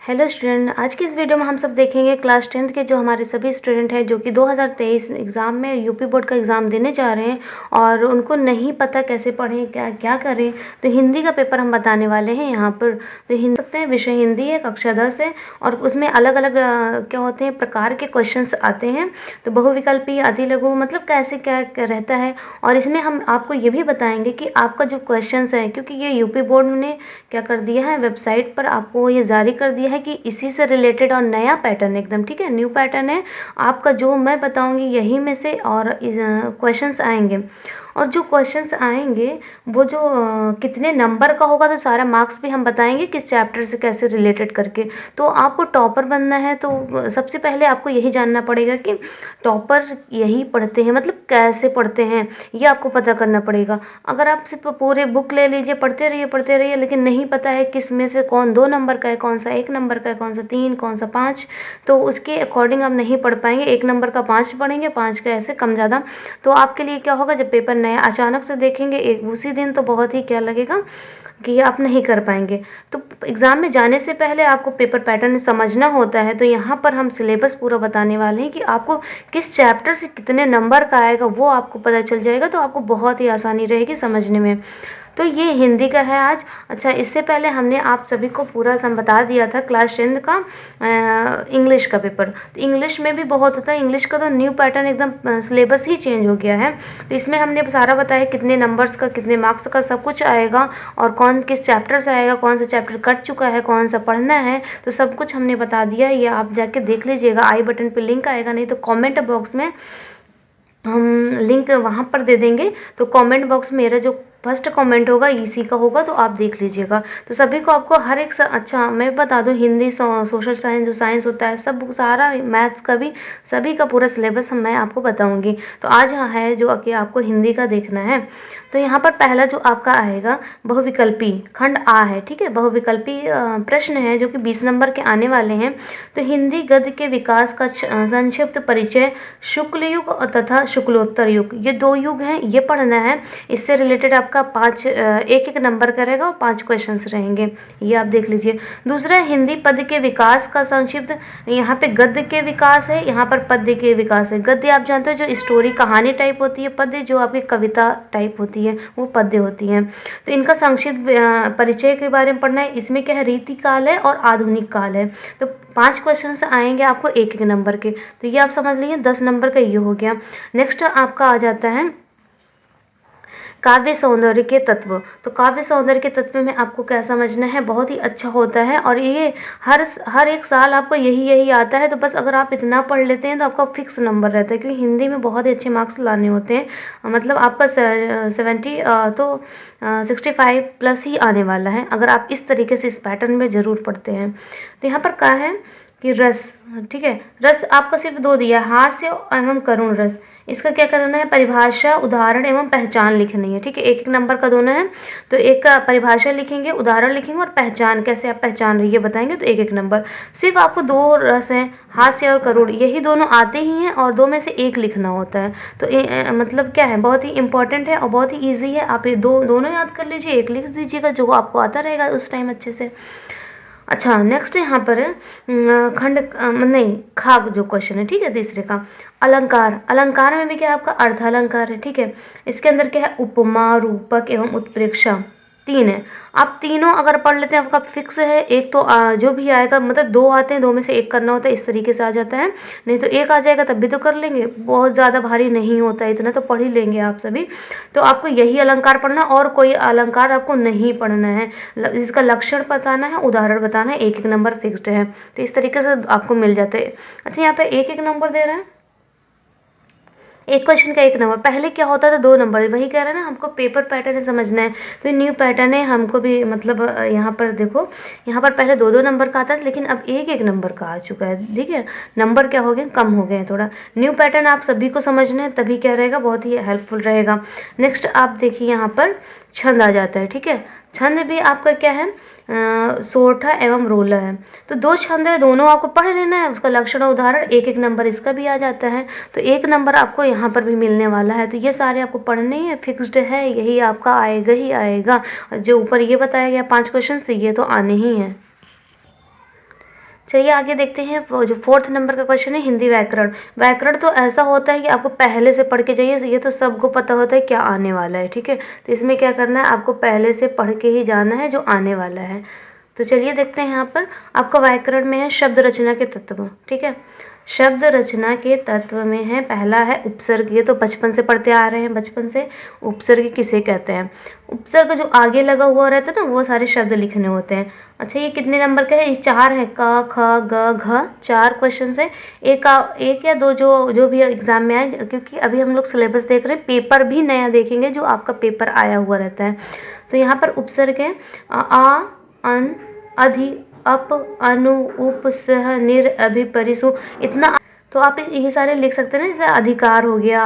Hello student, आज की इस वीडियो में हम सब देखेंगे क्लास 10th के जो हमारे सभी स्टूडेंट हैं जो कि 2023 एग्ज़ाम में यूपी बोर्ड का एग्ज़ाम देने जा रहे हैं और उनको नहीं पता कैसे पढ़ें, क्या क्या करें। तो हिंदी का पेपर हम बताने वाले हैं यहाँ पर। तो हिंदी सकते हैं, विषय हिंदी है, कक्षा 10 है और उसमें अलग अलग क्या होते हैं प्रकार के क्वेश्चंस आते हैं। तो बहुविकल्पी, अति लघु, मतलब कैसे क्या रहता है। और इसमें हम आपको ये भी बताएंगे कि आपका जो क्वेश्चंस है, क्योंकि ये यूपी बोर्ड ने क्या कर दिया है, वेबसाइट पर आपको ये जारी कर दिया है कि इसी से रिलेटेड और नया पैटर्न एकदम, ठीक है, न्यू पैटर्न है आपका। जो मैं बताऊंगी यही में से और क्वेश्चंस आएंगे और जो क्वेश्चंस आएंगे वो जो कितने नंबर का होगा, तो सारा मार्क्स भी हम बताएंगे किस चैप्टर से कैसे रिलेटेड करके। तो आपको टॉपर बनना है तो सबसे पहले आपको यही जानना पड़ेगा कि टॉपर यही पढ़ते हैं, मतलब कैसे पढ़ते हैं ये आपको पता करना पड़ेगा। अगर आप सिर्फ पूरे बुक ले लीजिए, पढ़ते रहिए लेकिन नहीं पता है किस में से कौन 2 नंबर का है, कौन सा 1 नंबर का है, कौन सा 3, कौन सा 5, तो उसके अकॉर्डिंग आप नहीं पढ़ पाएंगे। 1 नंबर का 5 पढ़ेंगे, 5 का ऐसे कम ज़्यादा। तो आपके लिए क्या होगा, जब पेपर नया अचानक से देखेंगे एक उसी दिन, तो बहुत ही क्या लगेगा कि आप नहीं कर पाएंगे। तो एग्ज़ाम में जाने से पहले आपको पेपर पैटर्न समझना होता है। तो यहाँ पर हम सिलेबस पूरा बताने वाले हैं कि आपको किस चैप्टर से कितने नंबर का आएगा वो आपको पता चल जाएगा, तो आपको बहुत ही आसानी रहेगी समझने में। तो ये हिंदी का है आज। अच्छा, इससे पहले हमने आप सभी को पूरा सम बता दिया था क्लास 10 का इंग्लिश का पेपर। तो इंग्लिश में भी बहुत होता है, इंग्लिश का तो न्यू पैटर्न एकदम सिलेबस ही चेंज हो गया है। तो इसमें हमने सारा बताया कितने नंबर्स का, कितने मार्क्स का, सब कुछ आएगा और कौन किस चैप्टर से आएगा, कौन सा चैप्टर कट चुका है, कौन सा पढ़ना है, तो सब कुछ हमने बता दिया। ये आप जाके देख लीजिएगा, आई बटन पे लिंक आएगा, नहीं तो कमेंट बॉक्स में हम लिंक वहाँ पर दे देंगे। तो कमेंट बॉक्स में मेरा जो फर्स्ट कमेंट होगा इसी का होगा, तो आप देख लीजिएगा। तो सभी को आपको हर एक अच्छा मैं बता दूं, हिंदी, सोशल साइंस, जो साइंस होता है, सब सारा मैथ्स का भी, सभी का पूरा सिलेबस मैं आपको बताऊंगी। तो आज है जो कि आपको हिंदी का देखना है। तो यहाँ पर पहला जो आपका आएगा बहुविकल्पी खंड आ है, ठीक है। बहुविकल्पी प्रश्न है जो कि 20 नंबर के आने वाले हैं। तो हिंदी गद्य के विकास का संक्षिप्त परिचय, शुक्ल युग तथा शुक्लोत्तर युग, ये 2 युग हैं, ये पढ़ना है। इससे रिलेटेड आपका 5 एक एक नंबर का रहेगा और 5 क्वेश्चंस रहेंगे, ये आप देख लीजिए। दूसरा, हिंदी पद्य के विकास का संक्षिप्त, यहाँ पे गद्य के विकास है, यहाँ पर पद्य के विकास है। गद्य आप जानते हो जो स्टोरी कहानी टाइप होती है, पद्य जो आपकी कविता टाइप होती है वो पद्य होती हैं। तो इनका संक्षिप्त परिचय के बारे में पढ़ना है। इसमें क्या है, रीति काल है और आधुनिक काल है। तो 5 क्वेश्चन आएंगे आपको एक एक नंबर के, तो ये आप समझ लीजिए 10 नंबर का ये हो गया। नेक्स्ट आपका आ जाता है काव्य सौंदर्य के तत्व। तो काव्य सौंदर्य के तत्व में आपको क्या समझना है, बहुत ही अच्छा होता है और ये हर एक साल आपको यही आता है। तो बस अगर आप इतना पढ़ लेते हैं तो आपका फिक्स नंबर रहता है, क्योंकि हिंदी में बहुत ही अच्छे मार्क्स लाने होते हैं। मतलब आपका 70 तो 65 प्लस ही आने वाला है अगर आप इस तरीके से इस पैटर्न में ज़रूर पढ़ते हैं। तो यहाँ पर क्या है कि रस, ठीक है, रस आपका सिर्फ 2 दिया, हास्य एवं करुण रस। इसका क्या करना है, परिभाषा, उदाहरण एवं पहचान लिखनी है, ठीक है। एक एक नंबर का दोनों है। तो एक का परिभाषा लिखेंगे, उदाहरण लिखेंगे और पहचान, कैसे आप पहचान रही है बताएंगे। तो एक एक नंबर। सिर्फ आपको 2 रस हैं, हास्य और करुण, यही दोनों आते ही हैं और 2 में से एक लिखना होता है। तो मतलब क्या है, बहुत ही इंपॉर्टेंट है और बहुत ही ईजी है। आप ये दोनों याद कर लीजिए, एक लिख दीजिएगा, जो आपको आता रहेगा उस टाइम अच्छे से। अच्छा, नेक्स्ट यहाँ पर खंड नहीं खाग जो क्वेश्चन है, ठीक है, तीसरे का अलंकार। अलंकार में भी क्या आपका अर्थ अलंकार है, ठीक है। इसके अंदर क्या है, उपमा, रूपक एवं उत्प्रेक्षा, 3 है। आप तीनों अगर पढ़ लेते हैं आपका फिक्स है। एक तो जो भी आएगा, मतलब 2 आते हैं, 2 में से एक करना होता है, इस तरीके से आ जाता है। नहीं तो एक आ जाएगा तब भी तो कर लेंगे, बहुत ज़्यादा भारी नहीं होता है, इतना तो पढ़ ही लेंगे आप सभी। तो आपको यही अलंकार पढ़ना, और कोई अलंकार आपको नहीं पढ़ना है। इसका लक्षण बताना है, उदाहरण बताना है, एक एक नंबर फिक्स्ड है। तो इस तरीके से आपको मिल जाते हैं। अच्छा, यहाँ पे एक एक नंबर दे रहे हैं, एक क्वेश्चन का 1 नंबर। पहले क्या होता था 2 नंबर, वही कह रहे हैं ना, हमको पेपर पैटर्न समझना है। तो न्यू पैटर्न है, हमको भी मतलब यहाँ पर देखो, यहाँ पर पहले 2 नंबर का आता था, लेकिन अब एक एक नंबर का आ चुका है, ठीक है। नंबर क्या हो गए, कम हो गए हैं थोड़ा। न्यू पैटर्न आप सभी को समझना है, तभी क्या रहेगा, बहुत ही हेल्पफुल रहेगा। नेक्स्ट आप देखिए, यहाँ पर छंद आ जाता है, ठीक है। छंद भी आपका क्या है, सोरठा एवं रोला है। तो 2 छंद है, दोनों आपको पढ़ लेना है, उसका लक्षण उदाहरण एक एक नंबर इसका भी आ जाता है। तो 1 नंबर आपको यहाँ पर भी मिलने वाला है। तो ये सारे आपको पढ़ने ही है, फिक्स्ड है, यही आपका आएगा ही आएगा। जो ऊपर ये बताया गया 5 क्वेश्चन, तो ये तो आने ही हैं। चलिए आगे देखते हैं। वो जो 4th नंबर का क्वेश्चन है हिंदी व्याकरण। व्याकरण तो ऐसा होता है कि आपको पहले से पढ़ के जाइए, ये तो सबको पता होता है क्या आने वाला है, ठीक है। तो इसमें क्या करना है, आपको पहले से पढ़ के ही जाना है जो आने वाला है। तो चलिए देखते हैं यहाँ पर आपका व्याकरण में है शब्द रचना के तत्व, ठीक है। शब्द रचना के तत्व में है, पहला है उपसर्ग। ये तो बचपन से पढ़ते आ रहे हैं, बचपन से। उपसर्ग किसे कहते हैं? उपसर्ग जो आगे लगा हुआ रहता है ना, वो सारे शब्द लिखने होते हैं। अच्छा, ये कितने नंबर का है? ये 4 है, क ख ग घ, 4 क्वेश्चन है। एक या दो जो भी एग्जाम में आए, क्योंकि अभी हम लोग सिलेबस देख रहे हैं, पेपर भी नया देखेंगे जो आपका पेपर आया हुआ रहता है। तो यहाँ पर उपसर्ग है आ, अन, अधि, अप, अनु, उप, सह, निर, अभि, परिसु, इतना। तो आप ये सारे लिख सकते हैं ना, जैसे अधिकार हो गया,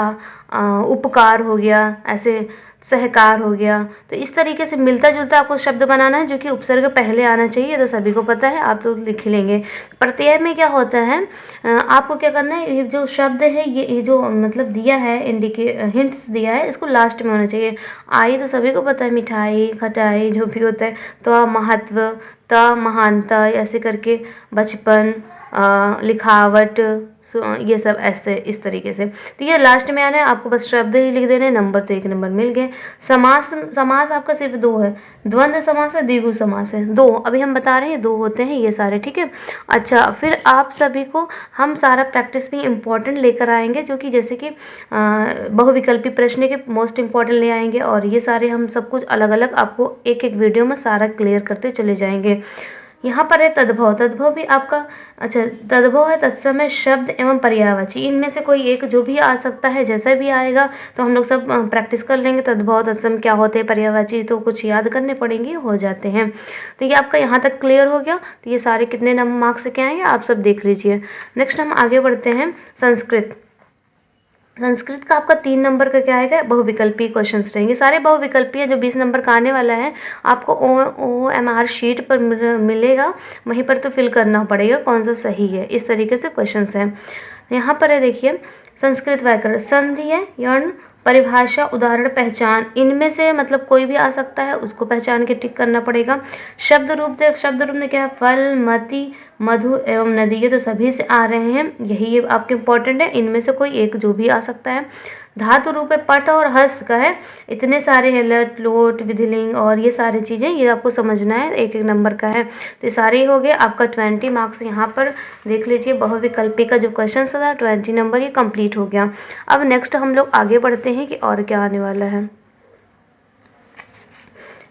उपकार हो गया, ऐसे सहकार हो गया। तो इस तरीके से मिलता जुलता आपको शब्द बनाना है, जो कि उपसर्ग पहले आना चाहिए। तो सभी को पता है, आप तो लिख ही लेंगे। प्रत्यय में क्या होता है, आपको क्या करना है, ये जो शब्द है, ये जो मतलब दिया है, हिंट्स दिया है, इसको लास्ट में होना चाहिए। आई तो सभी को पता है, मिठाई, खटाई, जो भी होता है। तो महत्व, त महानता, ऐसे करके बचपन, लिखावट, ये सब ऐसे इस तरीके से। तो ये लास्ट में आना है, आपको बस शब्द ही लिख देने, नंबर तो 1 नंबर मिल गए। समास आपका सिर्फ 2 है। द्वंद्व समास है, द्विगु समास है, 2 अभी हम बता रहे हैं, 2 होते हैं ये सारे, ठीक है। अच्छा, फिर आप सभी को हम सारा प्रैक्टिस भी इम्पोर्टेंट लेकर आएंगे, जो कि जैसे कि बहुविकल्पी प्रश्न के मोस्ट इम्पॉर्टेंट ले आएंगे, और ये सारे हम सब कुछ अलग अलग आपको एक एक वीडियो में सारा क्लियर करते चले जाएंगे। यहाँ पर है तद्भव। तद्भव भी आपका, अच्छा, तद्भव है तत्समय शब्द एवं पर्यायवाची, इनमें से कोई एक जो भी आ सकता है, जैसा भी आएगा तो हम लोग सब प्रैक्टिस कर लेंगे। तद्भव तत्सम क्या होते हैं, पर्यायवाची तो कुछ याद करने पड़ेंगे, हो जाते हैं। तो ये आपका यहाँ तक क्लियर हो गया। तो ये सारे कितने नंबर मार्क्स से क्या आएंगे, आप सब देख लीजिए। नेक्स्ट हम आगे बढ़ते हैं, संस्कृत। संस्कृत का आपका 3 नंबर का क्या आएगा, बहुविकल्पी क्वेश्चंस रहेंगे, सारे बहुविकल्पी है। जो 20 नंबर का आने वाला है, आपको OMR शीट पर मिलेगा, वहीं पर तो फिल करना पड़ेगा कौन सा सही है। इस तरीके से क्वेश्चंस हैं। यहाँ पर है, देखिए, संस्कृत व्याकरण, संधि है, यण, परिभाषा, उदाहरण, पहचान, इनमें से मतलब कोई भी आ सकता है, उसको पहचान के टिक करना पड़ेगा। शब्द रूप में क्या है, फल, मति, मधु एवं नदी, ये तो सभी से आ रहे हैं, यही ये आपके इम्पोर्टेंट है, इनमें से कोई एक जो भी आ सकता है। धातु रूप है, पट और हस्त का है, इतने सारे हैं, लट, लोट, विधिलिंग और ये सारी चीज़ें, ये आपको समझना है, एक एक नंबर का है। तो ये सारे ही हो गए आपका 20 मार्क्स। यहाँ पर देख लीजिए, बहुविकल्पी का जो क्वेश्चन था 20 नंबर, ये कंप्लीट हो गया। अब नेक्स्ट हम लोग आगे बढ़ते हैं कि और क्या आने वाला है।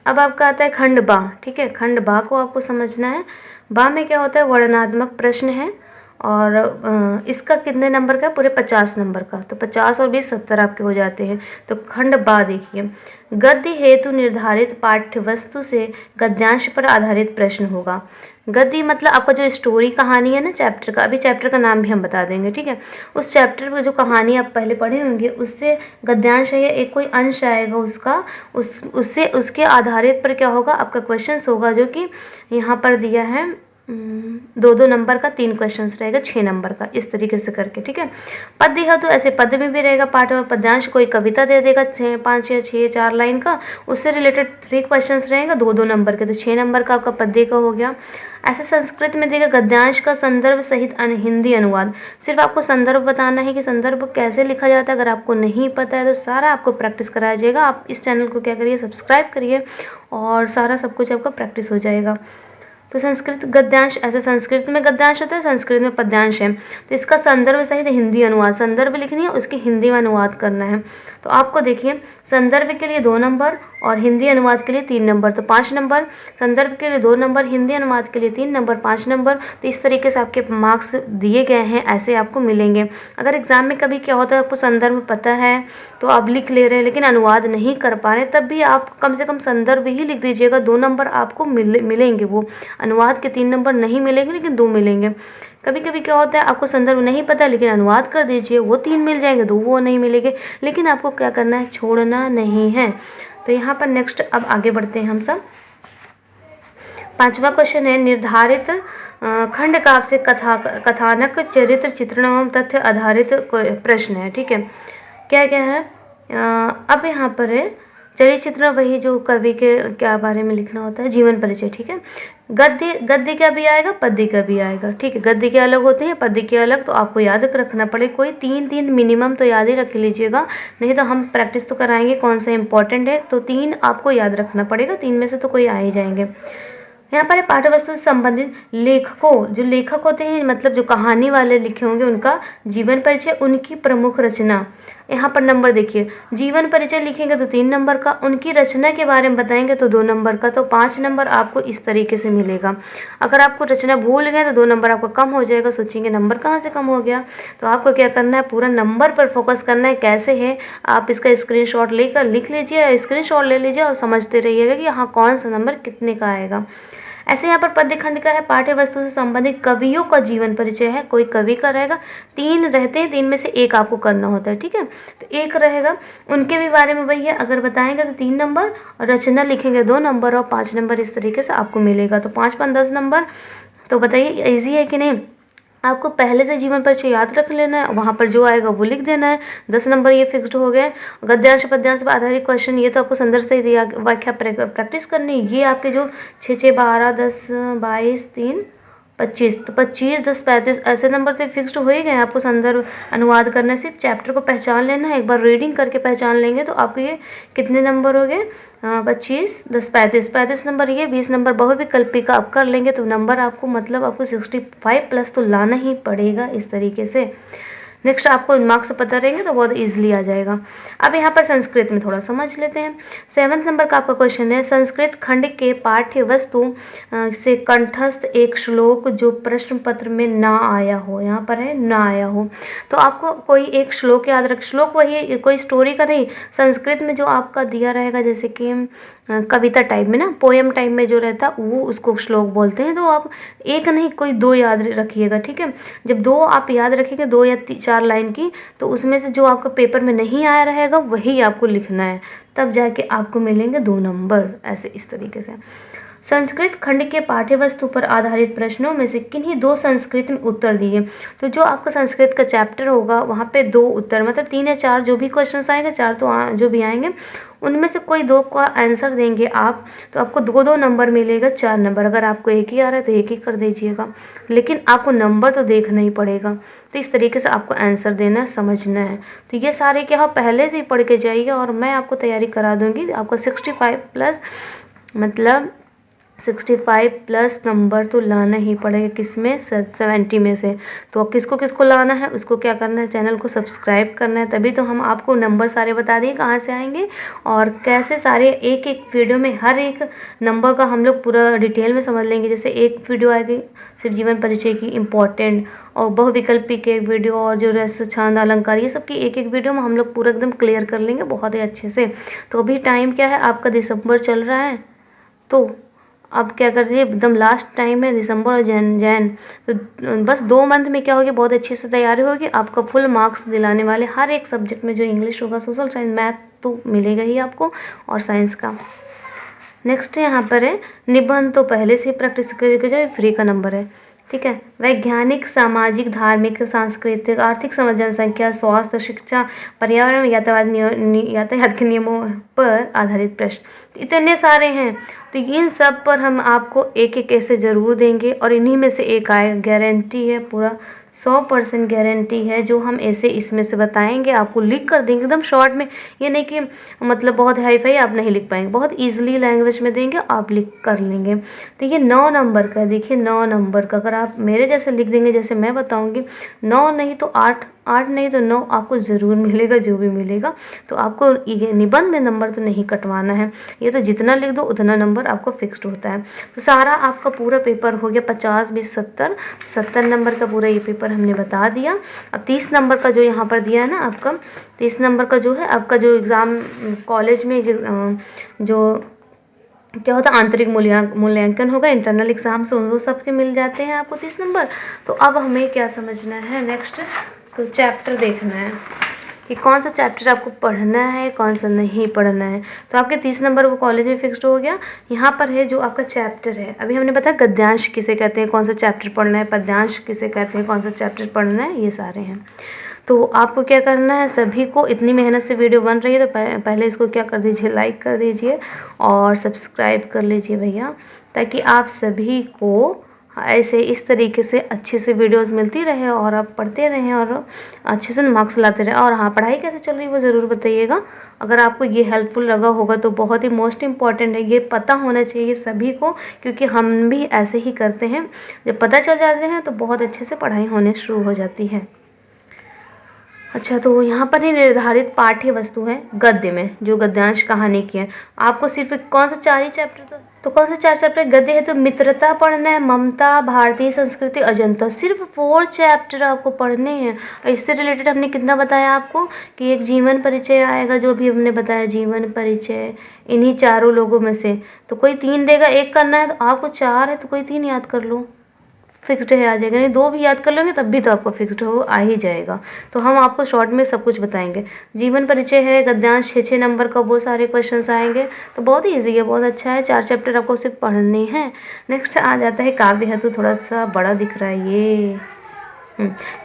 अब आपका आता है खंड बा, ठीक है। खंड बा को आपको समझना है। बा में क्या होता है, वर्णनात्मक प्रश्न है, और इसका कितने नंबर का है, पूरे 50 नंबर का। तो 50 और 20 70 आपके हो जाते हैं। तो खंड बा देखिए, गद्य हेतु निर्धारित पाठ्य वस्तु से गद्यांश पर आधारित प्रश्न होगा। गद्य मतलब आपका जो स्टोरी कहानी है ना, चैप्टर का, अभी चैप्टर का नाम भी हम बता देंगे, ठीक है। उस चैप्टर में जो कहानी आप पहले पढ़े होंगे, उससे गद्यांश है या एक कोई अंश आएगा उसका, उससे उसके आधारित पर क्या होगा, आपका क्वेश्चंस होगा, जो कि यहाँ पर दिया है 2-2 नंबर का 3 क्वेश्चंस रहेगा, 6 नंबर का, इस तरीके से करके, ठीक है। पद्य है तो ऐसे पद्य में भी रहेगा पाठ और पद्यांश, कोई कविता दे देगा 5 या 6 4 लाइन का, उससे रिलेटेड 3 क्वेश्चंस रहेगा 2-2 नंबर के, तो 6 नंबर का आपका पद्य का हो गया। ऐसे संस्कृत में देगा गद्यांश का संदर्भ सहित हिंदी अनुवाद। सिर्फ आपको संदर्भ बताना है कि संदर्भ कैसे लिखा जाता है, अगर आपको नहीं पता है तो सारा आपको प्रैक्टिस कराया जाएगा। आप इस चैनल को क्या करिए, सब्सक्राइब करिए, और सारा सब कुछ आपका प्रैक्टिस हो जाएगा। तो संस्कृत गद्यांश, ऐसे संस्कृत में गद्यांश होता है, संस्कृत में पद्यांश है। तो इसका संदर्भ सहित हिंदी अनुवाद, संदर्भ लिखनी है, उसकी हिंदी में अनुवाद करना है। तो आपको देखिए, संदर्भ के लिए 2 नंबर और हिंदी अनुवाद के लिए 3 नंबर, तो 5 नंबर। संदर्भ के लिए 2 नंबर, हिंदी अनुवाद के लिए 3 नंबर, 5 नंबर। तो इस तरीके से आपके मार्क्स दिए गए हैं, ऐसे आपको मिलेंगे। अगर एग्जाम में कभी क्या होता है, आपको संदर्भ पता है तो आप लिख ले रहे हैं, लेकिन अनुवाद नहीं कर पा रहे, तब भी आप कम से कम संदर्भ ही लिख दीजिएगा, 2 नंबर आपको मिलेंगे। वो अनुवाद के 3 नंबर नहीं मिलेंगे, लेकिन 2 मिलेंगे। कभी कभी क्या होता है, आपको संदर्भ नहीं पता लेकिन अनुवाद कर दीजिए, वो 3 मिल जाएंगे, 2 वो नहीं मिलेंगे, लेकिन आपको क्या करना है, छोड़ना नहीं है। तो यहाँ पर नेक्स्ट अब आगे बढ़ते हैं हम सब। 5वां क्वेश्चन है, निर्धारित खंड काव्य से कथानक, चरित्र, चित्रण एवं तथ्य आधारित प्रश्न है, ठीक है। क्या क्या है, अब यहाँ पर है चरित्र चित्रण वही जो कवि के क्या बारे में लिखना होता है, जीवन परिचय, ठीक है। गद्य गद्य का भी आएगा, पद्य का भी आएगा, ठीक है। गद्य के अलग होते हैं, पद्य के अलग, तो आपको याद रखना पड़े। कोई 3 मिनिमम तो याद ही रख लीजिएगा, नहीं तो हम प्रैक्टिस तो कराएंगे कौन सा इंपॉर्टेंट है, तो 3 आपको याद रखना पड़ेगा, 3 में से तो कोई आ ही जाएंगे। यहाँ पर पाठ्य वस्तु से संबंधित लेखकों, जो लेखक होते हैं मतलब जो कहानी वाले लिखे होंगे, उनका जीवन परिचय, उनकी प्रमुख रचना। यहाँ पर नंबर देखिए, जीवन परिचय लिखेंगे तो 3 नंबर का, उनकी रचना के बारे में बताएंगे तो 2 नंबर का, तो 5 नंबर आपको इस तरीके से मिलेगा। अगर आपको रचना भूल गए तो 2 नंबर आपको कम हो जाएगा। सोचेंगे नंबर कहाँ से कम हो गया, तो आपको क्या करना है, पूरा नंबर पर फोकस करना है। कैसे है, आप इसका स्क्रीनशॉट लेकर लिख लीजिए, स्क्रीनशॉट ले लीजिए और समझते रहिएगा कि यहाँ कौन सा नंबर कितने का आएगा। ऐसे यहाँ पर पद्य खंड का है, पाठ्य वस्तु से संबंधित कवियों का जीवन परिचय है, कोई कवि का रहेगा। 3 रहते हैं, 3 में से 1 आपको करना होता है, ठीक है। तो 1 रहेगा, उनके भी बारे में वही है, अगर बताएंगे तो 3 नंबर, और रचना लिखेंगे 2 नंबर, और 5 नंबर इस तरीके से आपको मिलेगा। तो 5 5 10 नंबर। तो बताइए ईजी है कि नहीं। आपको पहले से जीवन परिचय याद रख लेना है, वहाँ पर जो आएगा वो लिख देना है। 10 नंबर ये फिक्स्ड हो गए। गद्यांश पद्यांश पर आधारित क्वेश्चन, ये तो आपको संदर्भ से व्याख्या प्रैक्टिस करनी है। ये आपके जो 6 6 12 10 22 3 25, तो 25 10 35 ऐसे नंबर तो फिक्स्ड हो ही गए। आपको संदर्भ अनुवाद करना है, सिर्फ चैप्टर को पहचान लेना है। एक बार रीडिंग करके पहचान लेंगे तो आपके ये कितने नंबर हो गए, 25 10 35 नंबर। ये 20 नंबर बहुविकल्पी का आप कर लेंगे तो नंबर आपको मतलब आपको 65 प्लस तो लाना ही पड़ेगा इस तरीके से। नेक्स्ट आपको मार्क्स पता रहेंगे तो बहुत इजीली आ जाएगा। अब यहाँ पर संस्कृत में थोड़ा समझ लेते हैं। 7 नंबर का आपका क्वेश्चन है, संस्कृत खंड के पाठ्य वस्तु से कंठस्थ एक श्लोक जो प्रश्न पत्र में ना आया हो। यहाँ पर है ना आया हो, तो आपको कोई एक श्लोक याद रख। श्लोक वही कोई स्टोरी का नहीं, संस्कृत में जो आपका दिया रहेगा, जैसे कि कविता टाइप में ना, पोएम टाइप में जो रहता है वो उसको श्लोक बोलते हैं। तो आप एक नहीं कोई 2 याद रखिएगा, ठीक है। जब 2 आप याद रखेंगे, 2 या 4 लाइन की, तो उसमें से जो आपका पेपर में नहीं आया रहेगा वही आपको लिखना है, तब जाके आपको मिलेंगे 2 नंबर। ऐसे इस तरीके से संस्कृत खंड के पाठ्यवस्तु पर आधारित प्रश्नों में से किन्हीं 2 संस्कृत में उत्तर दिए। तो जो आपका संस्कृत का चैप्टर होगा वहाँ पे 2 उत्तर, मतलब 3 या 4 जो भी क्वेश्चन आएंगे, 4 तो जो भी आएंगे उनमें से कोई 2 का आंसर देंगे आप, तो आपको 2 नंबर मिलेगा, 4 नंबर। अगर आपको एक ही आ रहा है तो एक ही कर दीजिएगा, लेकिन आपको नंबर तो देखना ही पड़ेगा। तो इस तरीके से आपको आंसर देना है, समझना है। तो ये सारे क्या हो पहले से ही पढ़ के जाइए और मैं आपको तैयारी करा दूँगी। आपको 65 प्लस मतलब 65 प्लस नंबर तो लाना ही पड़ेगा, किसमें 70 में से। तो किसको किसको लाना है, उसको क्या करना है, चैनल को सब्सक्राइब करना है, तभी तो हम आपको नंबर सारे बता दें कहाँ से आएंगे और कैसे सारे एक एक वीडियो में हर एक नंबर का हम लोग पूरा डिटेल में समझ लेंगे। जैसे एक वीडियो आएगी सिर्फ जीवन परिचय की इम्पॉर्टेंट, और बहुविकल्पी के एक वीडियो, और जो रस छंद अलंकार, ये सब की एक एक वीडियो में हम लोग पूरा एकदम क्लियर कर लेंगे बहुत ही अच्छे से। तो अभी टाइम क्या है आपका, दिसंबर चल रहा है, तो अब क्या कर दिए, एकदम लास्ट टाइम है दिसंबर और जैन, तो बस 2 मंथ में क्या होगी, बहुत अच्छे से तैयारी होगी। आपका फुल मार्क्स दिलाने वाले हर एक सब्जेक्ट में, जो इंग्लिश होगा, सोशल साइंस, मैथ तो मिलेगा ही आपको, और साइंस का। नेक्स्ट यहाँ पर है निबंध, तो पहले से प्रैक्टिस करके जो फ्री का नंबर है, ठीक है। वैज्ञानिक, सामाजिक, धार्मिक, सांस्कृतिक, आर्थिक समझ, जनसंख्या, स्वास्थ्य, शिक्षा, पर्यावरण, यातायात के नियमों पर आधारित प्रश्न, इतने सारे हैं। तो इन सब पर हम आपको एक एक ऐसे ज़रूर देंगे और इन्हीं में से एक आए, गारंटी है, पूरा 100% गारंटी है। जो हम ऐसे इसमें से बताएंगे आपको लिख कर देंगे एकदम शॉर्ट में। ये नहीं कि मतलब बहुत हाई फाई आप नहीं लिख पाएंगे, बहुत ईजिली लैंग्वेज में देंगे, आप लिख कर लेंगे। तो ये 9 नंबर का, देखिए 9 नंबर का, अगर आप मेरे जैसे लिख देंगे जैसे मैं बताऊंगी, 9 नहीं तो 8, 8 नहीं तो 9 आपको ज़रूर मिलेगा, जो भी मिलेगा। तो आपको ये निबंध में नंबर तो नहीं कटवाना है, ये तो जितना लिख दो उतना नंबर आपको फिक्स्ड होता है। तो सारा आपका पूरा पेपर हो गया 50 20 70, 70 नंबर का पूरा ये पेपर हमने बता दिया। अब 30 नंबर का जो यहाँ पर दिया है ना आपका, 30 नंबर का जो है आपका जो एग्ज़ाम कॉलेज में जो क्या होता है आंतरिक मूल्यांकन होगा, इंटरनल एग्जाम से वो सबके मिल जाते हैं आपको 30 नंबर। तो अब हमें क्या समझना है नेक्स्ट, तो चैप्टर देखना है कि कौन सा चैप्टर आपको पढ़ना है, कौन सा नहीं पढ़ना है। तो आपके 30 नंबर वो कॉलेज में फिक्स्ड हो गया। यहाँ पर है जो आपका चैप्टर है, अभी हमने बताया गद्यांश किसे कहते हैं, कौन सा चैप्टर पढ़ना है, पद्यांश किसे कहते हैं, कौन सा चैप्टर पढ़ना है, ये सारे हैं। तो आपको क्या करना है, सभी को इतनी मेहनत से वीडियो बन रही है तो पहले इसको क्या कर दीजिए, लाइक कर दीजिए और सब्सक्राइब कर लीजिए भैया, ताकि आप सभी को ऐसे इस तरीके से अच्छे से वीडियोस मिलती रहे और आप पढ़ते रहें और अच्छे से मार्क्स लाते रहें। और हाँ, पढ़ाई कैसे चल रही है वो ज़रूर बताइएगा। अगर आपको ये हेल्पफुल लगा होगा तो बहुत ही मोस्ट इम्पॉर्टेंट है, ये पता होना चाहिए सभी को, क्योंकि हम भी ऐसे ही करते हैं। जब पता चल जाते हैं तो बहुत अच्छे से पढ़ाई होने शुरू हो जाती है। अच्छा, तो यहाँ पर ही निर्धारित पाठ्य वस्तु है गद्य में, जो गद्यांश कहानी की है। आपको सिर्फ कौन सा 4 ही चैप्टर, तो कौन से 4 चैप्टर गद्य है, तो मित्रता पढ़ना है, ममता, भारतीय संस्कृति, अजंता, सिर्फ 4 चैप्टर आपको पढ़ने हैं। और इससे रिलेटेड हमने कितना बताया आपको कि एक जीवन परिचय आएगा, जो भी हमने बताया जीवन परिचय, इन्हीं चारों लोगों में से तो कोई 3 देगा, 1 करना है, तो आपको 4 है तो कोई 3 याद कर लो, फिक्स्ड है, आ जाएगा। नहीं 2 भी याद कर लोगे तब भी तो आपको फिक्स्ड हो आ ही जाएगा। तो हम आपको शॉर्ट में सब कुछ बताएंगे। जीवन परिचय है, गद्यांश 6-6 नंबर का, वो सारे क्वेश्चंस आएंगे। तो बहुत ही ईजी है, बहुत अच्छा है, 4 चैप्टर आपको सिर्फ पढ़ने हैं। नेक्स्ट आ जाता है काव्य है, तो थोड़ा सा बड़ा दिख रहा है ये।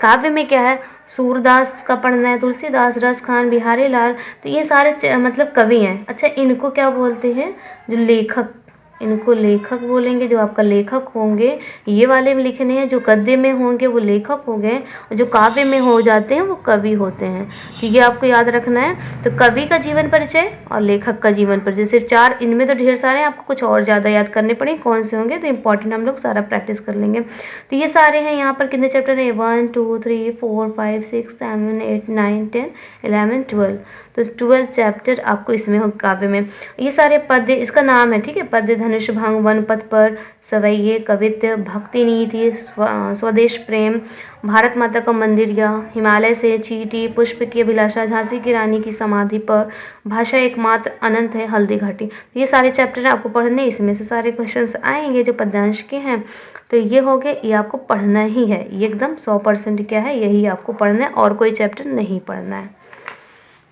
काव्य में क्या है, सूरदास का पढ़ना है, तुलसीदास, रस खान, बिहारी लाल, तो ये सारे मतलब कवि हैं। अच्छा, इनको क्या बोलते हैं, जो लेखक, इनको लेखक बोलेंगे। जो आपका लेखक होंगे ये वाले में लिखने हैं, जो गद्य में होंगे वो लेखक होंगे, और जो काव्य में हो जाते हैं वो कवि होते हैं। तो ये आपको याद रखना है। तो कवि का जीवन परिचय और लेखक का जीवन परिचय, सिर्फ 4, इनमें तो ढेर सारे हैं, आपको कुछ और ज़्यादा याद करने पड़ेंगे कौन से होंगे, तो इंपॉर्टेंट हम लोग सारा प्रैक्टिस कर लेंगे। तो ये सारे हैं। यहाँ पर कितने चैप्टर हैं, 1 2 3 4 5 6 7 8 9 10 11 12, तो 12 चैप्टर आपको इसमें हो काव्य में। ये सारे पद्य, इसका नाम है, ठीक है, पद्य, धनुष भंग, वन पथ पर, सवैये, कवित्व, भक्ति नीति, स्वदेश प्रेम, भारत माता का मंदिर, या हिमालय से, चींटी, पुष्प की अभिलाषा, झांसी की रानी की समाधि पर, भाषा एकमात्र अनंत है, हल्दी घाटी। ये सारे चैप्टर आपको पढ़ने, इसमें से सारे क्वेश्चंस आएंगे जो पद्यांश के हैं। तो ये हो गए, ये आपको पढ़ना ही है, ये एकदम 100% क्या है, यही आपको पढ़ना है, और कोई चैप्टर नहीं पढ़ना है।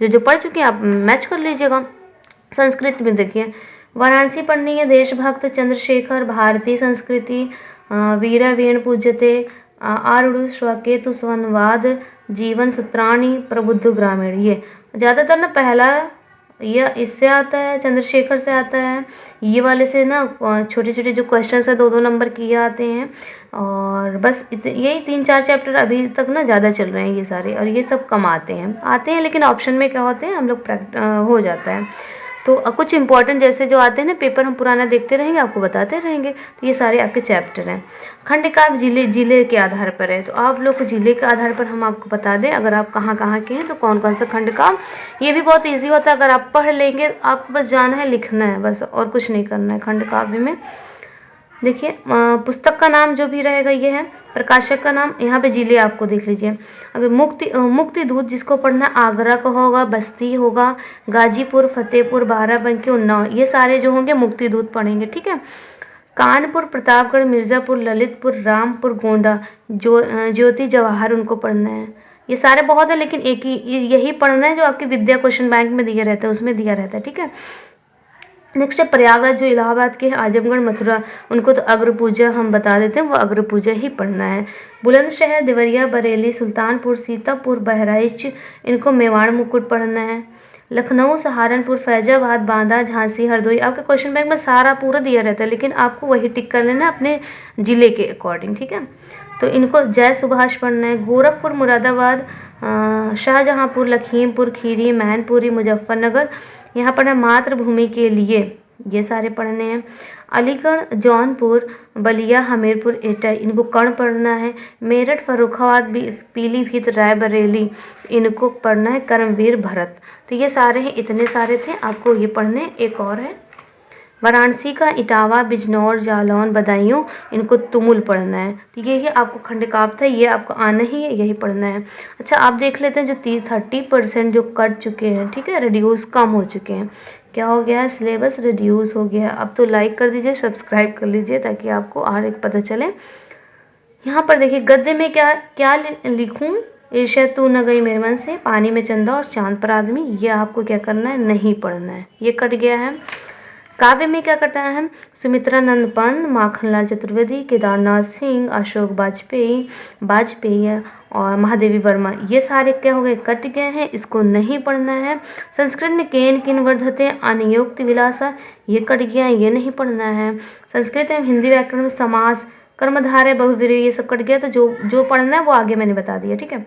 जो पढ़ चुके हैं आप मैच कर लीजिएगा। संस्कृत में देखिए, वाराणसी पढ़नी है, देशभक्त, चंद्रशेखर, भारतीय संस्कृति, वीरा वीण पूज्यते, आरुढ़ स्वकेतु संवाद, जीवन सूत्राणी, प्रबुद्ध ग्रामीण। ये ज़्यादातर ना पहला ये इससे आता है, चंद्रशेखर से आता है, ये वाले से ना छोटे छोटे जो क्वेश्चंस है 2-2 नंबर किए आते हैं। और बस यही 3-4 चैप्टर अभी तक ना ज़्यादा चल रहे हैं ये सारे, और ये सब कम आते हैं लेकिन ऑप्शन में क्या होते हैं हम लोग हो जाता है। तो कुछ इंपॉर्टेंट जैसे जो आते हैं ना पेपर, हम पुराना देखते रहेंगे, आपको बताते रहेंगे। तो ये सारे आपके चैप्टर हैं। खंडकाव्य जिले के आधार पर है, तो आप लोग को जिले के आधार पर हम आपको बता दें, अगर आप कहाँ कहाँ के हैं तो कौन कौन सा खंडकाव्य। ये भी बहुत ईजी होता है, अगर आप पढ़ लेंगे आपको बस जाना है, लिखना है बस, और कुछ नहीं करना है। खंडकाव्य में देखिए पुस्तक का नाम जो भी रहेगा ये है, प्रकाशक का नाम, यहाँ पे जिले आपको देख लीजिए। अगर मुक्ति दूत जिसको पढ़ना, आगरा का होगा, बस्ती होगा, गाजीपुर, फतेहपुर, बाराबंकी, उन्नाव, ये सारे जो होंगे मुक्ति दूत पढ़ेंगे, ठीक है। कानपुर, प्रतापगढ़, मिर्ज़ापुर, ललितपुर, रामपुर, गोंडा, ज्योति जवाहर, उनको पढ़ना है। ये सारे बहुत है, लेकिन एक ही यही पढ़ना है जो आपके विद्या क्वेश्चन बैंक में दिया रहता है, उसमें दिया रहता है, ठीक है। नेक्स्ट है प्रयागराज, जो इलाहाबाद के हैं, आजमगढ़, मथुरा, उनको तो अग्र पूजा हम बता देते हैं, वो अग्र पूजा ही पढ़ना है। बुलंदशहर, देवरिया, बरेली, सुल्तानपुर, सीतापुर, बहराइच, इनको मेवाड़ मुकुट पढ़ना है। लखनऊ, सहारनपुर, फैजाबाद, बांदा, झांसी, हरदोई, आपके क्वेश्चन बैंक में सारा पूरा दिया रहता है, लेकिन आपको वही टिक कर लेना अपने ज़िले के अकॉर्डिंग, ठीक है। तो इनको जय सुभाष पढ़ना है। गोरखपुर, मुरादाबाद, शाहजहाँपुर, लखीमपुर खीरी, मैनपुरी, मुजफ्फरनगर, यहाँ पढ़ना मातृभूमि के लिए, ये सारे पढ़ने हैं। अलीगढ़, जौनपुर, बलिया, हमीरपुर, एटा, इनको कर्ण पढ़ना है। मेरठ, फर्रुखाबाद, पीलीभीत, रायबरेली, इनको पढ़ना है कर्मवीर भरत। तो ये सारे हैं, इतने सारे थे आपको ये पढ़ने। एक और है वाराणसी का इटावा, बिजनौर, जालौन, बदायूं, इनको तुमुल पढ़ना है। तो यही आपको खंडकाव्य था, ये आपको आना ही है, यही पढ़ना है। अच्छा, आप देख लेते हैं जो 30% जो कट चुके हैं, ठीक है, रिड्यूस कम हो चुके हैं। क्या हो गया है, सिलेबस रिड्यूस हो गया है। अब तो लाइक कर दीजिए, सब्सक्राइब कर लीजिए, ताकि आपको और एक पता चले। यहाँ पर देखिए गद्य में क्या क्या लिखूँ, ईर्ष्या तू न गई मेरे मन से, पानी में चंदा और चांद पर आदमी, ये आपको क्या करना है, नहीं पढ़ना है, ये कट गया है। काव्य में क्या करता है? सुमित्रानंद पंत, माखनलाल चतुर्वेदी, केदारनाथ सिंह, अशोक वाजपेयी और महादेवी वर्मा, ये सारे क्या हो गए? कट गए हैं, इसको नहीं पढ़ना है। संस्कृत में केन किन वर्धते, अनियोक्ति विलासा, ये कट गया, ये नहीं पढ़ना है। संस्कृत एवं हिंदी व्याकरण में समास, कर्मधारय, बहुव्रीहि, ये सब कट गया। तो जो पढ़ना है वो आगे मैंने बता दिया, ठीक है।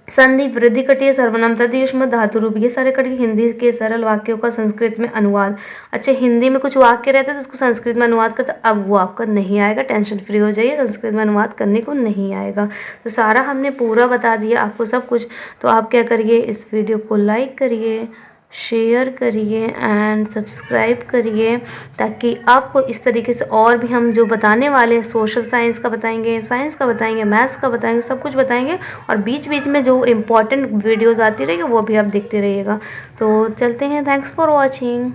संधि, वृद्धि कटिय, सर्वनाम, तद्देश, धातु रूप, ये सारे कट गए। हिंदी के सरल वाक्यों का संस्कृत में अनुवाद। अच्छा, हिंदी में कुछ वाक्य रहते हैं तो उसको संस्कृत में अनुवाद करते, अब वो आपका नहीं आएगा, टेंशन फ्री हो जाइए, संस्कृत में अनुवाद करने को नहीं आएगा। तो सारा हमने पूरा बता दिया आपको सब कुछ। तो आप क्या करिए, इस वीडियो को लाइक करिए, शेयर करिए एंड सब्सक्राइब करिए, ताकि आपको इस तरीके से और भी हम जो बताने वाले हैं, सोशल साइंस का बताएंगे, साइंस का बताएंगे, मैथ्स का बताएंगे, सब कुछ बताएंगे। और बीच बीच में जो इम्पोर्टेंट वीडियोज़ आती रहेगी वो भी आप देखते रहिएगा। तो चलते हैं, थैंक्स फॉर वॉचिंग।